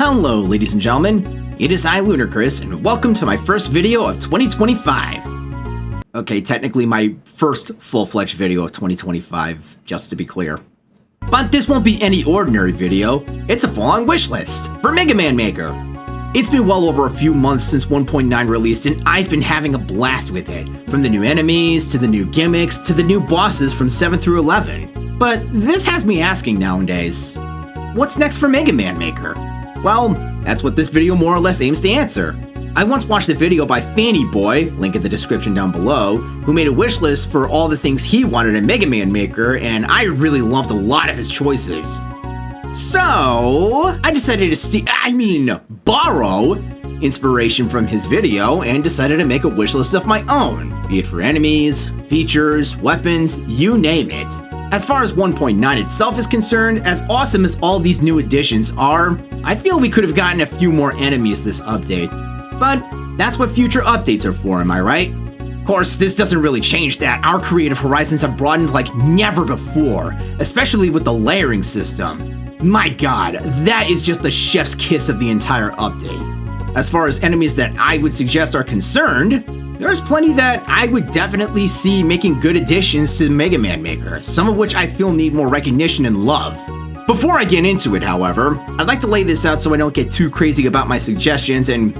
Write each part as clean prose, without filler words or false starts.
Hello ladies and gentlemen, it is I, Lunar, and welcome to my first video of 2025. Okay, technically my first full-fledged video of 2025, just to be clear. But this won't be any ordinary video, it's a full-on wish list for Mega Man Maker. It's been well over a few months since 1.9 released and I've been having a blast with it. From the new enemies, to the new gimmicks, to the new bosses from 7 through 11. But this has me asking nowadays, what's next for Mega Man Maker? Well, that's what this video more or less aims to answer. I once watched a video by Fanny Boy, link in the description down below, who made a wish list for all the things he wanted in Mega Man Maker, and I really loved a lot of his choices. So, I decided to borrow inspiration from his video and decided to make a wish list of my own, be it for enemies, features, weapons, you name it. As far as 1.9 itself is concerned, as awesome as all these new additions are, I feel we could have gotten a few more enemies this update. But that's what future updates are for, am I right? Of course, this doesn't really change that our creative horizons have broadened like never before, especially with the layering system. My god, that is just the chef's kiss of the entire update. As far as enemies that I would suggest are concerned, there's plenty that I would definitely see making good additions to Mega Man Maker, some of which I feel need more recognition and love. Before I get into it, however, I'd like to lay this out so I don't get too crazy about my suggestions and,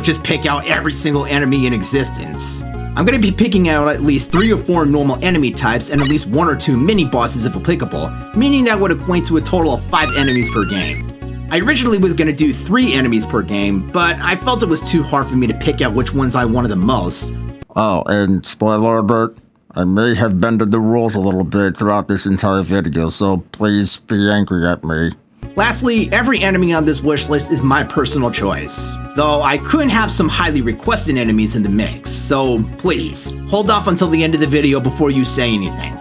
just pick out every single enemy in existence. I'm going to be picking out at least 3 or 4 normal enemy types and at least 1 or 2 mini bosses if applicable, meaning that would equate to a total of 5 enemies per game. I originally was going to do 3 enemies per game, but I felt it was too hard for me to pick out which ones I wanted the most. Oh, and spoiler alert, I may have bended the rules a little bit throughout this entire video, so please be angry at me. Lastly, every enemy on this wish list is my personal choice, though I couldn't have some highly requested enemies in the mix, so please, hold off until the end of the video before you say anything.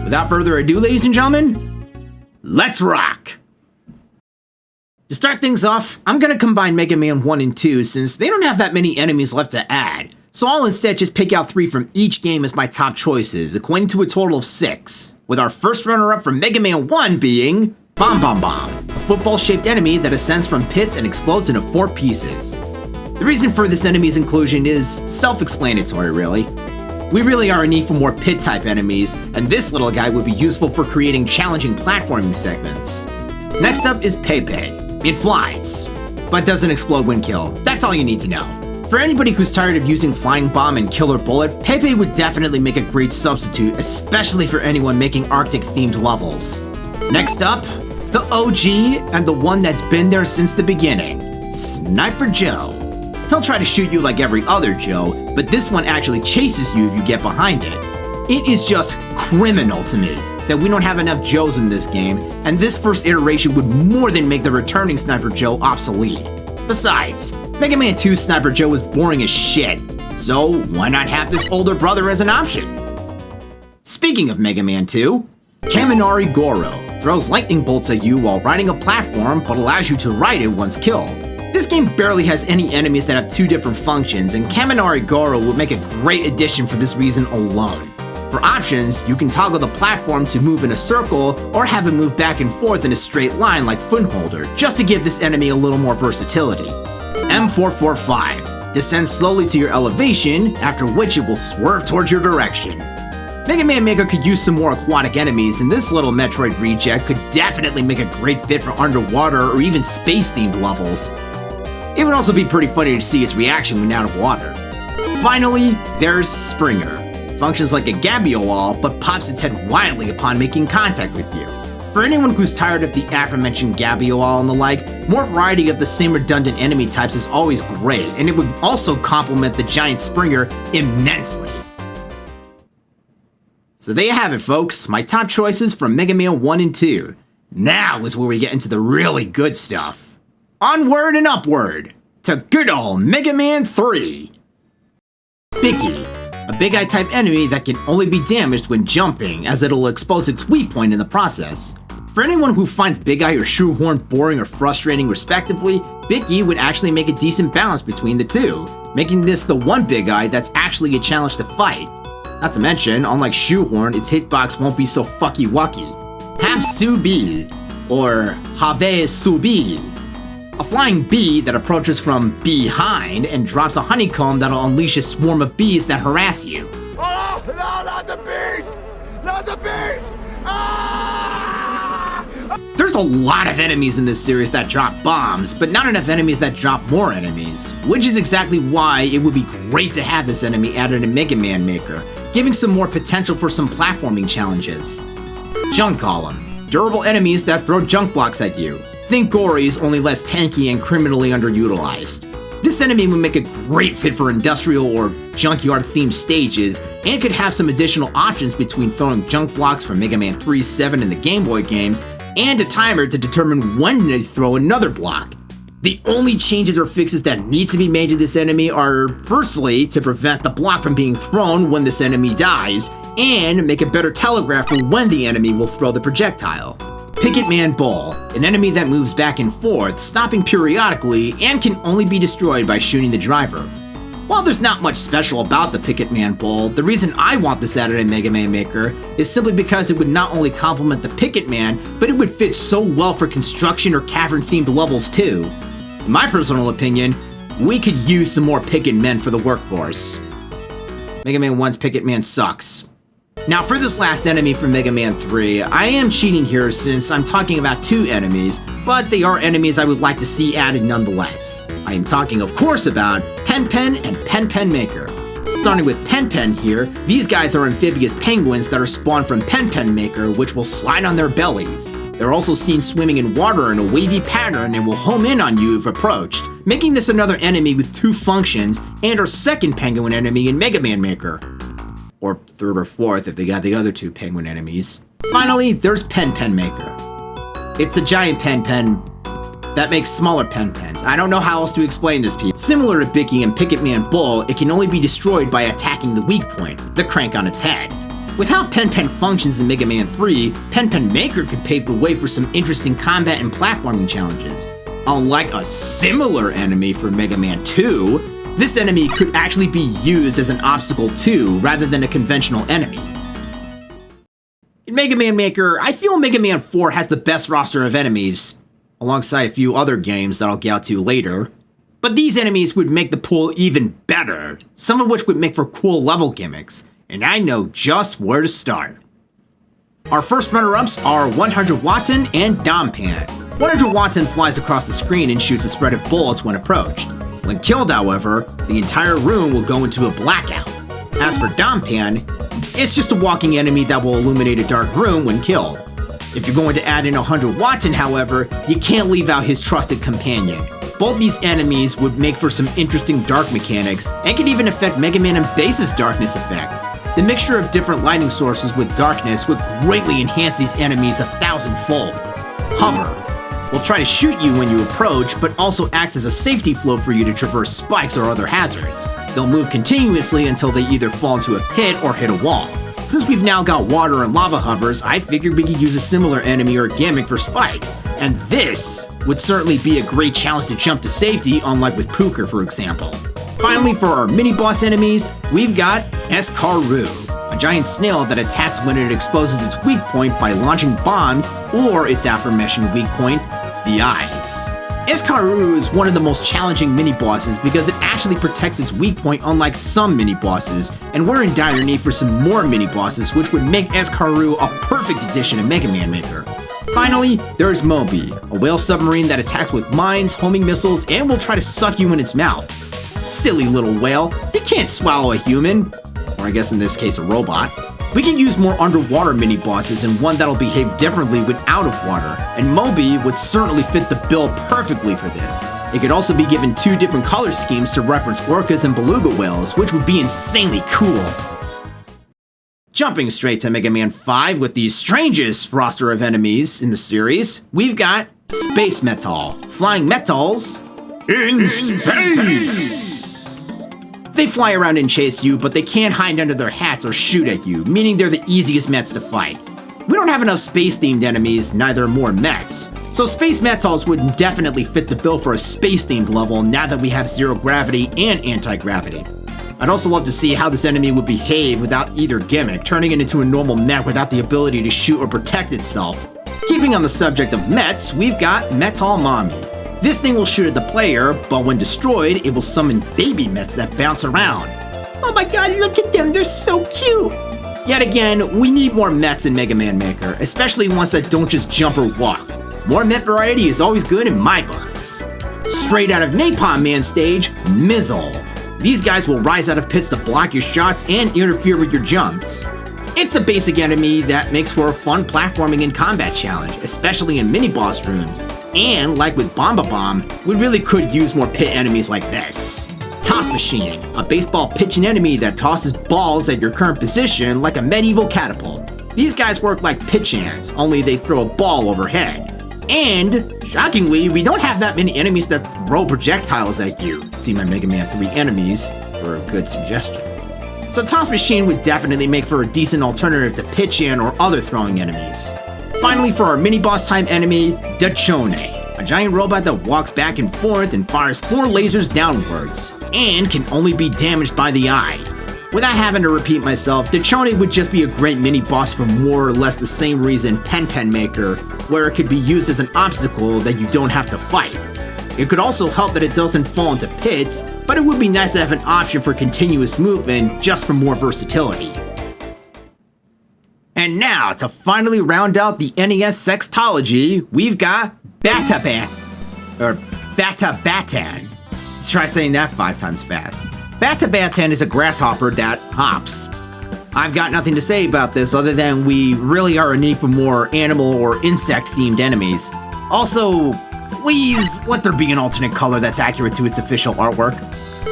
Without further ado, ladies and gentlemen, let's rock! To start things off, I'm going to combine Mega Man 1 and 2 since they don't have that many enemies left to add, so I'll instead just pick out 3 from each game as my top choices, equating to a total of 6, with our first runner-up from Mega Man 1 being Bomb Bomb Bomb, a football-shaped enemy that ascends from pits and explodes into 4 pieces. The reason for this enemy's inclusion is self-explanatory, really. We really are in need for more pit-type enemies, and this little guy would be useful for creating challenging platforming segments. Next up is Pepe. It flies, but doesn't explode when killed. That's all you need to know. For anybody who's tired of using Flying Bomb and Killer Bullet, Pepe would definitely make a great substitute, especially for anyone making Arctic-themed levels. Next up, the OG and the one that's been there since the beginning, Sniper Joe. He'll try to shoot you like every other Joe, but this one actually chases you if you get behind it. It is just criminal to me that we don't have enough Joes in this game, and this first iteration would more than make the returning Sniper Joe obsolete. Besides, Mega Man 2 Sniper Joe is boring as shit, so why not have this older brother as an option? Speaking of Mega Man 2, Kaminari Goro throws lightning bolts at you while riding a platform but allows you to ride it once killed. This game barely has any enemies that have 2 different functions, and Kaminari Goro would make a great addition for this reason alone. For options, you can toggle the platform to move in a circle or have it move back and forth in a straight line like Footholder, just to give this enemy a little more versatility. M445 descends slowly to your elevation, after which it will swerve towards your direction. Mega Man Maker could use some more aquatic enemies, and this little Metroid reject could definitely make a great fit for underwater or even space-themed levels. It would also be pretty funny to see its reaction when out of water. Finally, there's Springer. Functions like a Gabio wall, but pops its head wildly upon making contact with you. For anyone who's tired of the aforementioned Gabio wall and the like, more variety of the same redundant enemy types is always great, and it would also complement the giant Springer immensely. So there you have it, folks, my top choices from Mega Man 1 and 2. Now is where we get into the really good stuff. Onward and upward to good old Mega Man 3. Bicky. A Big Eye type enemy that can only be damaged when jumping, as it'll expose its weak point in the process. For anyone who finds Big Eye or Shoehorn boring or frustrating respectively, Bicky would actually make a decent balance between the two, making this the one Big Eye that's actually a challenge to fight. Not to mention, unlike Shoehorn, its hitbox won't be so fucky-wucky. Have Subi, or Have Subi. A flying bee that approaches from behind and drops a honeycomb that'll unleash a swarm of bees that harass you. Oh, no, not the bees! Not the bees! Ah! There's a lot of enemies in this series that drop bombs, but not enough enemies that drop more enemies, which is exactly why it would be great to have this enemy added in Mega Man Maker, giving some more potential for some platforming challenges. Junk Golem. Durable enemies that throw junk blocks at you. Think Gory's, only less tanky and criminally underutilized. This enemy would make a great fit for industrial or junkyard themed stages, and could have some additional options between throwing junk blocks from Mega Man 3, 7, and the Gameboy games, and a timer to determine when to throw another block. The only changes or fixes that need to be made to this enemy are, firstly, to prevent the block from being thrown when this enemy dies, and make a better telegraph for when the enemy will throw the projectile. Picket Man Bull, an enemy that moves back and forth, stopping periodically, and can only be destroyed by shooting the driver. While there's not much special about the Picket Man Bull, the reason I want this added in Mega Man Maker is simply because it would not only complement the Picket Man, but it would fit so well for construction or cavern-themed levels too. In my personal opinion, we could use some more Picket Men for the workforce. Mega Man 1's Picket Man sucks. Now for this last enemy from Mega Man 3, I am cheating here since I'm talking about two enemies, but they are enemies I would like to see added nonetheless. I am talking of course about Pen Pen and Pen Pen Maker. Starting with Pen Pen here, these guys are amphibious penguins that are spawned from Pen Pen Maker, which will slide on their bellies. They're also seen swimming in water in a wavy pattern and will home in on you if approached, making this another enemy with two functions and our second penguin enemy in Mega Man Maker. Or third or fourth if they got the other two penguin enemies. Finally, there's Pen Pen Maker. It's a giant pen pen that makes smaller pen pens. I don't know how else to explain this piece. Similar to Bicky and Picket Man Bull, it can only be destroyed by attacking the weak point, the crank on its head. With how Pen Pen functions in Mega Man 3, Pen Pen Maker could pave the way for some interesting combat and platforming challenges. Unlike a similar enemy for Mega Man 2, this enemy could actually be used as an obstacle too, rather than a conventional enemy. In Mega Man Maker, I feel Mega Man 4 has the best roster of enemies, alongside a few other games that I'll get to later. But these enemies would make the pool even better, some of which would make for cool level gimmicks, and I know just where to start. Our first runner-ups are 100 Watton and Dompan. 100 Watton flies across the screen and shoots a spread of bullets when approached. When killed, however, the entire room will go into a blackout. As for Dompan, it's just a walking enemy that will illuminate a dark room when killed. If you're going to add in 100 Watton, however, you can't leave out his trusted companion. Both these enemies would make for some interesting dark mechanics, and can even affect Mega Man and Bass's darkness effect. The mixture of different lighting sources with darkness would greatly enhance these enemies 1,000-fold. Hover will try to shoot you when you approach, but also acts as a safety flow for you to traverse spikes or other hazards. They'll move continuously until they either fall into a pit or hit a wall. Since we've now got water and lava hovers, I figured we could use a similar enemy or gimmick for spikes, and this would certainly be a great challenge to jump to safety, unlike with Pooker, for example. Finally, for our mini-boss enemies, we've got Escaru, a giant snail that attacks when it exposes its weak point by launching bombs, or its aforementioned weak point, the eyes. Escaru is one of the most challenging mini-bosses because it actually protects its weak point, unlike some mini-bosses, and we're in dire need for some more mini-bosses, which would make Escaru a perfect addition to Mega Man Maker. Finally, there's Moby, a whale submarine that attacks with mines, homing missiles, and will try to suck you in its mouth. Silly little whale, you can't swallow a human. Or I guess in this case a robot. We can use more underwater mini-bosses and one that'll behave differently when out of water, and Moby would certainly fit the bill perfectly for this. It could also be given two different color schemes to reference orcas and beluga whales, which would be insanely cool. Jumping straight to Mega Man 5 with the strangest roster of enemies in the series, we've got Space Metal, flying metals in space! They fly around and chase you, but they can't hide under their hats or shoot at you, meaning they're the easiest Mets to fight. We don't have enough space-themed enemies, neither more Mets, so Space Metals would definitely fit the bill for a space-themed level now that we have zero gravity and anti-gravity. I'd also love to see how this enemy would behave without either gimmick, turning it into a normal mech without the ability to shoot or protect itself. Keeping on the subject of Mets, we've got Metal Mommy. This thing will shoot at the player, but when destroyed, it will summon baby mechs that bounce around. Oh my god, look at them, they're so cute! Yet again, we need more mechs in Mega Man Maker, especially ones that don't just jump or walk. More mech variety is always good in my books. Straight out of Napalm Man stage, Mizzle. These guys will rise out of pits to block your shots and interfere with your jumps. It's a basic enemy that makes for a fun platforming and combat challenge, especially in mini-boss rooms. And like with Bomba Bomb, we really could use more pit enemies like this. Toss Machine, a baseball pitching enemy that tosses balls at your current position like a medieval catapult. These guys work like pitch hands, only they throw a ball overhead. And, shockingly, we don't have that many enemies that throw projectiles at you. See my Mega Man 3 enemies for a good suggestion. So Toss Machine would definitely make for a decent alternative to pitch-in or other throwing enemies. Finally, for our mini-boss time enemy, Dachone, a giant robot that walks back and forth and fires 4 lasers downwards, and can only be damaged by the eye. Without having to repeat myself, Dachone would just be a great mini-boss for more or less the same reason Pen Maker, where it could be used as an obstacle that you don't have to fight. It could also help that it doesn't fall into pits, but it would be nice to have an option for continuous movement just for more versatility. And now, to finally round out the NES sextology, we've got Batan. Try saying that 5 times fast. Batan is a grasshopper that hops. I've got nothing to say about this other than we really are in need for more animal or insect themed enemies. Also, please let there be an alternate color that's accurate to its official artwork.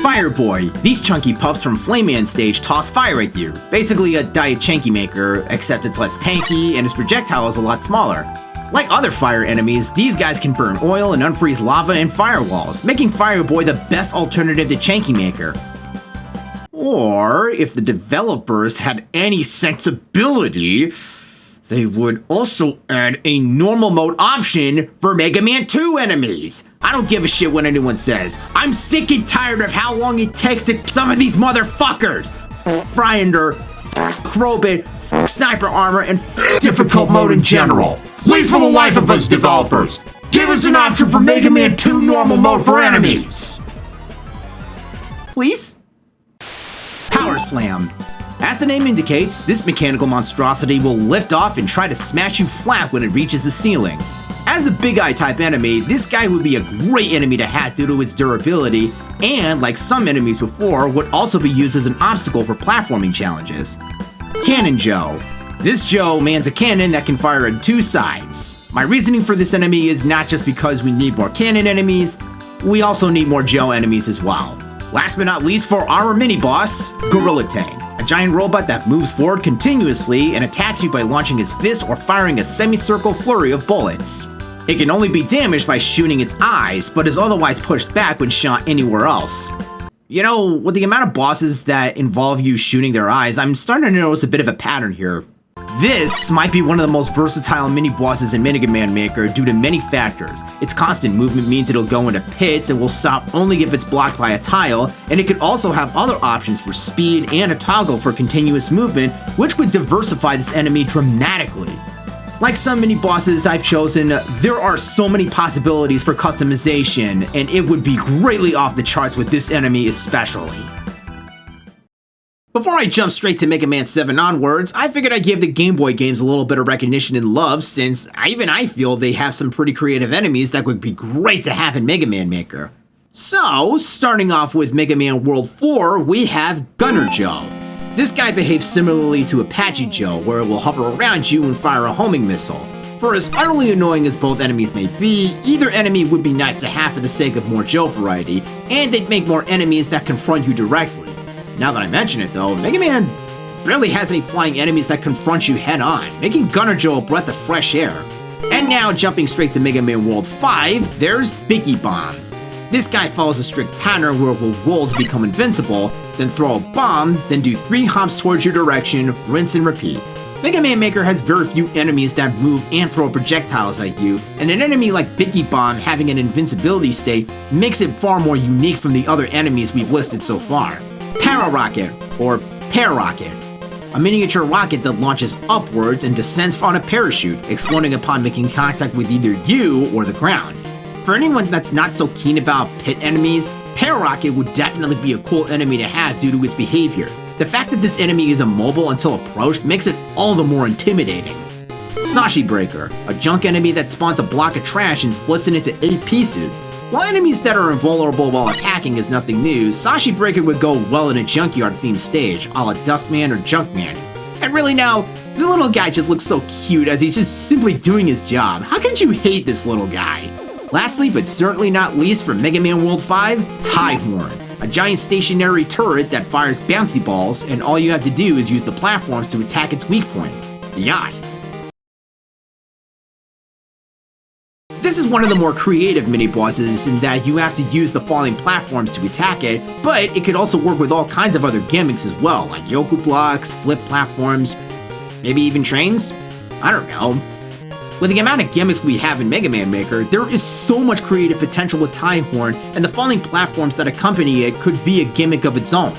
Fireboy. These chunky pups from Flameman stage toss fire at you. Basically a Diet Chanky Maker, except it's less tanky and its projectile is a lot smaller. Like other fire enemies, these guys can burn oil and unfreeze lava and firewalls, making Fireboy the best alternative to Chanky Maker. Or, if the developers had any sensibility, they would also add a normal mode option for Mega Man 2 enemies. I don't give a shit what anyone says. I'm sick and tired of how long it takes to some of these motherfuckers. Fryander, Robot, Sniper Armor, and difficult mode in general. Please, for the life of us developers, give us an option for Mega Man 2 normal mode for enemies. Please? Power Slam. As the name indicates, this mechanical monstrosity will lift off and try to smash you flat when it reaches the ceiling. As a Big Eye type enemy, this guy would be a great enemy to hack due to its durability, and like some enemies before, would also be used as an obstacle for platforming challenges. Cannon Joe. This Joe mans a cannon that can fire on 2 sides. My reasoning for this enemy is not just because we need more cannon enemies, we also need more Joe enemies as well. Last but not least, for our mini-boss, Gorilla Tang, a giant robot that moves forward continuously and attacks you by launching its fist or firing a semicircle flurry of bullets. It can only be damaged by shooting its eyes, but is otherwise pushed back when shot anywhere else. You know, with the amount of bosses that involve you shooting their eyes, I'm starting to notice a bit of a pattern here. This might be one of the most versatile mini-bosses in Mega Man Maker due to many factors. Its constant movement means it'll go into pits and will stop only if it's blocked by a tile, and it could also have other options for speed and a toggle for continuous movement, which would diversify this enemy dramatically. Like some mini-bosses I've chosen, there are so many possibilities for customization, and it would be greatly off the charts with this enemy especially. Before I jump straight to Mega Man 7 onwards, I figured I'd give the Gameboy Games a little bit of recognition and love, since even I feel they have some pretty creative enemies that would be great to have in Mega Man Maker. So, starting off with Mega Man World 4, we have Gunner Joe. This guy behaves similarly to Apache Joe, where it will hover around you and fire a homing missile. For as utterly annoying as both enemies may be, either enemy would be nice to have for the sake of more Joe variety, and they'd make more enemies that confront you directly. Now that I mention it though, Mega Man barely has any flying enemies that confront you head on, making Gunner Joe a breath of fresh air. And now jumping straight to Mega Man World 5, there's Biggie Bomb. This guy follows a strict pattern where it will roll to become invincible, then throw a bomb, then do 3 hops towards your direction, rinse and repeat. Mega Man Maker has very few enemies that move and throw projectiles at you, and an enemy like Biggie Bomb having an invincibility state makes it far more unique from the other enemies we've listed so far. Para-Rocket, or Pararocket, a miniature rocket that launches upwards and descends on a parachute, exploding upon making contact with either you or the ground. for anyone that's not so keen about pit enemies, Pararocket would definitely be a cool enemy to have due to its behavior. The fact that this enemy is immobile until approached makes it all the more intimidating. Sashi Breaker, a junk enemy that spawns a block of trash and splits it into 8 pieces. While enemies that are invulnerable while attacking is nothing new, Sashi Breaker would go well in a junkyard themed stage, a la Dustman or Junkman. And really now, the little guy just looks so cute as he's just simply doing his job. How could you hate this little guy? Lastly, but certainly not least for Mega Man World 5, Tie Horn, a giant stationary turret that fires bouncy balls, and all you have to do is use the platforms to attack its weak point, the eyes. This is one of the more creative mini-bosses in that you have to use the falling platforms to attack it, but it could also work with all kinds of other gimmicks as well, like Yoku blocks, flip platforms, maybe even trains? I don't know. With the amount of gimmicks we have in Mega Man Maker, there is so much creative potential with Tie Horn, and the falling platforms that accompany it could be a gimmick of its own.